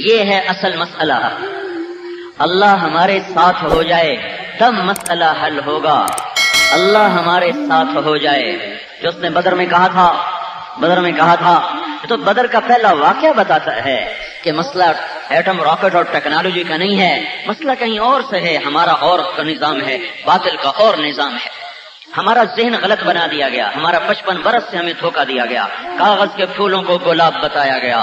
یہ ہے اصل مسئلہ. اللہ ہمارے ساتھ ہو جائے تب مسئلہ حل ہوگا. اللہ ہمارے ساتھ ہو جائے. جو اس نے بدر میں کہا تھا تو بدر کا پہلا واقعہ بتاتا ہے کہ مسئلہ ایٹم راکٹ اور ٹیکنالوجی کا نہیں ہے، مسئلہ کہیں اور سے ہے. ہمارا اور کا نظام ہے، باطل کا اور نظام ہے. ہمارا ذہن غلط بنا دیا گیا. ہمارا 55 برس سے ہمیں دھوکہ دیا گیا. کاغذ کے پھولوں کو گلاب بتایا گیا،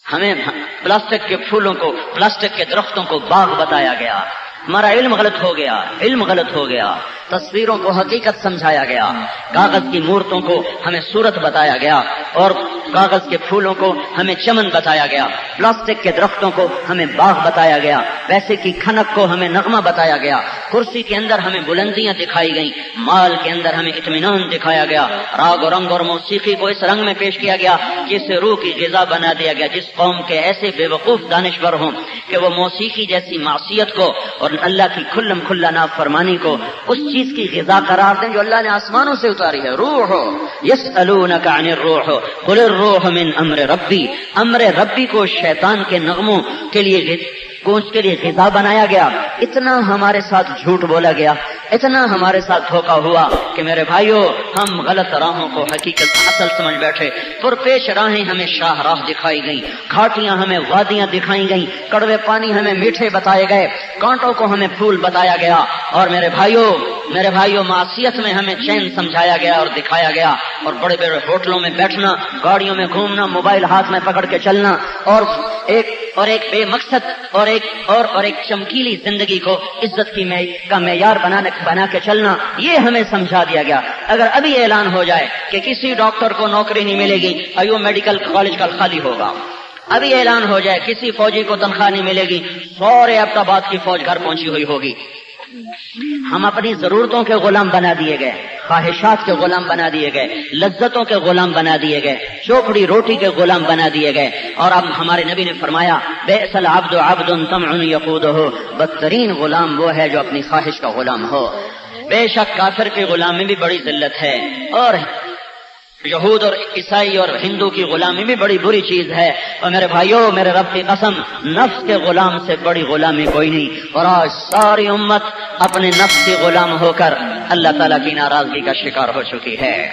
ہمیں پلاسٹک کے پھولوں کو، پلاسٹک کے درختوں کو باغ بتایا گیا. ہمارا علم غلط ہو گیا. تصویروں کو حقیقت سمجھایا گیا، کاغذ کی مورتوں کو ہمیں صورت بتایا گیا، اور کاغذ کے پھولوں کو ہمیں چمن بتایا گیا، پلاسٹک کے درختوں کو ہمیں باغ بتایا گیا، پیسے کی کھنک کو ہمیں نغمہ بتایا گیا، کرسی کے اندر ہمیں بلندیاں دکھائی گئیں، مال کے اندر ہمیں اطمینان دکھایا گیا، راگ و رنگ اور موسیقی کو اس رنگ میں پیش کیا گیا کہ اسے روح کی غذا بنا دیا گیا. جس قوم کے ایسے بے وقوف دانشور ہوں کہ وہ موسیقی جیسی معصیت کو اور اللہ کی کھلم کھلا نافرمانی کو اس چیز کی غذا قرار دیں جو اللہ نے آسمانوں سے اتاری ہے. روح یسألونک عن الروح قل الروح من امر ربی. امر ربی کو شیطان کے نغموں کے لیے کوچ کے لیے غذا بنایا گیا. اتنا ہمارے ساتھ جھوٹ بولا گیا، اتنا ہمارے ساتھ دھوکہ ہوا کہ میرے بھائیوں ہم غلط راہوں کو حقیقت اصل سمجھ بیٹھے. پرپیش راہیں ہمیں شاہ راہ دکھائی گئیں، گھاٹیاں ہمیں وادیاں دکھائی گئیں، کڑوے پانی ہمیں میٹھے بتائے گئے، کانٹوں کو ہمیں پھول بتایا گیا. اور میرے بھائیوں معصیت میں ہمیں چین سمجھایا گیا اور دکھایا گیا. اور بڑے بڑے ہوٹلوں میں بیٹھنا، گاڑیوں میں گھومنا، موبائل ہاتھ میں پکڑ کے چلنا، اور ایک بے مقصد اور ایک چمکیلی زندگی کو عزت کا معیار بنا کے چلنا، یہ ہمیں سمجھا دیا گیا. اگر ابھی اعلان ہو جائے کہ کسی ڈاکٹر کو نوکری نہیں ملے گی، ایو میڈیکل کالج کل خالی ہوگا. ابھی اعلان ہو جائے کسی فوجی کو تنخواہ نہیں ملے گی، سورے ابتاباد کی فوج گھر پہنچی ہوئی ہوگی. ہم اپنی ضرورتوں کے غلام بنا دیے گئے، خواہشات کے غلام بنا دیے گئے، لذتوں کے غلام بنا دیے گئے، چوپڑی روٹی کے غلام بنا دیے گئے. اور اب ہمارے نبی نے فرمایا بئس العبد عبد طمع یقودہ، بدترین غلام وہ ہے جو اپنی خواہش کا غلام ہو. بے شک کافر کی غلامی بھی بڑی ذلت ہے، اور یہود اور عیسائی اور ہندو کی غلامی بھی بڑی بری چیز ہے. اور میرے بھائیوں میرے رب کی قسم، نفس کے غلام سے بڑی غلامی کوئی نہیں. اور آج ساری امت اپنے نفس کی غلام ہو کر اللہ تعالیٰ کی ناراضگی کا شکار ہو چکی ہے.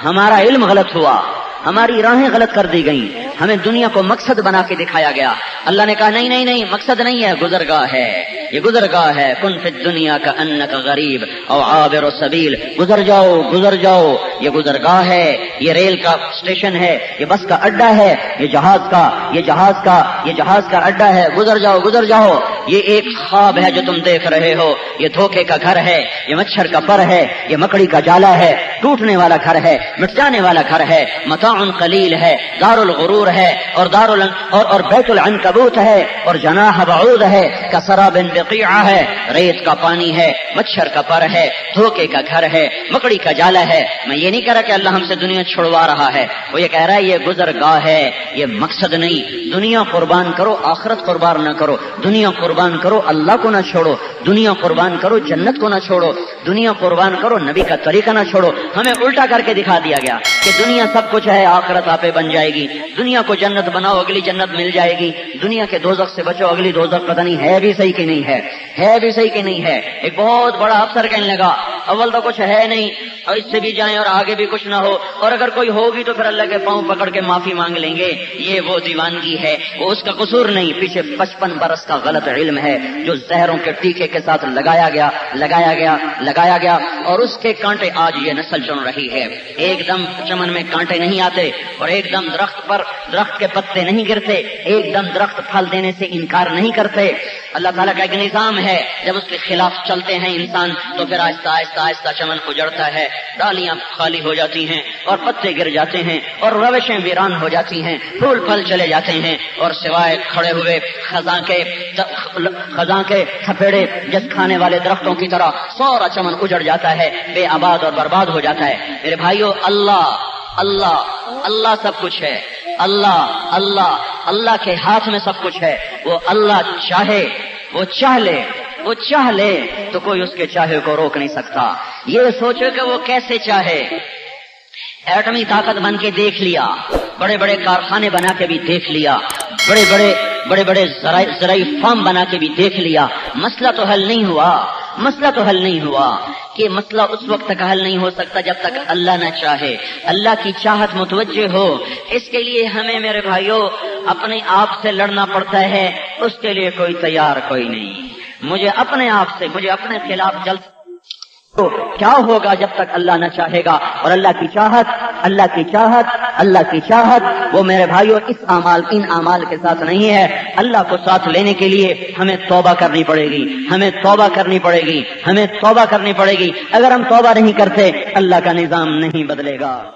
ہمارا علم غلط ہوا، ہماری راہیں غلط کر دی گئیں، ہمیں دنیا کو مقصد بنا کے دکھایا گیا. اللہ نے کہا نہیں مقصد نہیں ہے، گزرگاہ ہے. یہ گزرگاہ ہے. کن فی الدنیا کأنک غریب او عابر السبیل. گزر جاؤ. یہ گزرگاہ ہے، یہ ریل کا اسٹیشن ہے، یہ بس کا اڈا ہے، یہ جہاز کا اڈا ہے. گزر جاؤ. یہ ایک خواب ہے جو تم دیکھ رہے ہو، یہ دھوکے کا گھر ہے، یہ مچھر کا پر ہے، یہ مکڑی کا جالا ہے، ٹوٹنے والا گھر ہے، مٹ جانے والا گھر ہے، متاع قلیل ہے، دار الغرور ہے، اور بیت العنکبوت ہے، اور جناح بعوض ہے، کسراب بقیعہ ہے، ریت کا پانی ہے، مچھر کا پر ہے، دھوکے کا گھر ہے، مکڑی کا جالا ہے. میں یہ نہیں کہہ رہا کہ اللہ ہم سے دنیا چھڑوا رہا ہے، وہ یہ کہہ رہا ہے یہ گزرگاہ ہے، یہ مقصد نہیں. دنیا قربان کرو، آخرت قربان نہ کرو. دنیا قربان کرو، اللہ کو نہ چھوڑو. دنیا قربان کرو، جنت کو نہ چھوڑو. دنیا قربان کرو، نبی کا طریقہ نہ چھوڑو. ہمیں الٹا کر کے دکھا دیا گیا کہ دنیا سب کچھ ہے، آخرت آپ بن جائے گی. دنیا کو جنت بناؤ، اگلی جنت مل جائے گی. دنیا کے دوزخ سے بچو، اگلی دوزخ پتہ نہیں ہے بھی صحیح کہ نہیں ہے. ایک بہت بڑا افسر کہنے لگا اول تو کچھ ہے نہیں، اور اس سے بھی جائیں اور آگے بھی کچھ نہ ہو، اور اگر کوئی ہوگی تو پھر اللہ کے پاؤں پکڑ کے معافی مانگ لیں گے. یہ وہ دیوانگی ہے، وہ اس کا قصور نہیں، پیچھے 55 برس کا غلط علم ہے جو زہروں کے ٹیکے کے ساتھ لگایا گیا اور اس کے کانٹے آج یہ نسل چن رہی ہے. ایک دم چمن میں کانٹے نہیں آتے، اور ایک دم درخت کے پتے نہیں گرتے، ایک دم درخت پھل دینے سے انکار نہیں کرتے. اللہ تعالیٰ کا ایک نظام ہے، جب اس کے خلاف چلتے ہیں انسان تو پھر آہستہ چمن اجڑتا ہے، ڈالیاں خالی ہو جاتی ہیں اور پتے گر جاتے ہیں اور روشیں ویران ہو جاتی ہیں، پھول پھل چلے جاتے ہیں، اور سوائے کھڑے ہوئے خزاں کے تھپیڑے جس کھانے والے درختوں کی طرح سورا چمن اجڑ جاتا ہے، بے آباد اور برباد ہو جاتا ہے. میرے بھائیو اللہ سب کچھ ہے. اللہ کے ہاتھ میں سب کچھ ہے. وہ اللہ وہ چاہ لے تو کوئی اس کے چاہے کو روک نہیں سکتا. یہ سوچو کہ وہ کیسے چاہے. ایٹمی طاقت بن کے دیکھ لیا، بڑے بڑے کارخانے بنا کے بھی دیکھ لیا، بڑے بڑے زرعی فارم بنا کے بھی دیکھ لیا، مسئلہ تو حل نہیں ہوا۔ مسئلہ تو حل نہیں ہوا کہ مسئلہ اس وقت تک حل نہیں ہو سکتا جب تک اللہ نہ چاہے، اللہ کی چاہت متوجہ ہو۔ اس کے لیے ہمیں میرے بھائیوں اپنے آپ سے لڑنا پڑتا ہے، اس کے لیے کوئی تیار کوئی نہیں۔ مجھے اپنے آپ سے، مجھے اپنے خلاف جلد تو کیا ہوگا جب تک اللہ نہ چاہے گا؟ اور اللہ کی چاہت وہ میرے بھائیوں ان اعمال کے ساتھ نہیں ہے۔ اللہ کو ساتھ لینے کے لیے ہمیں توبہ کرنی پڑے گی۔ اگر ہم توبہ نہیں کرتے اللہ کا نظام نہیں بدلے گا۔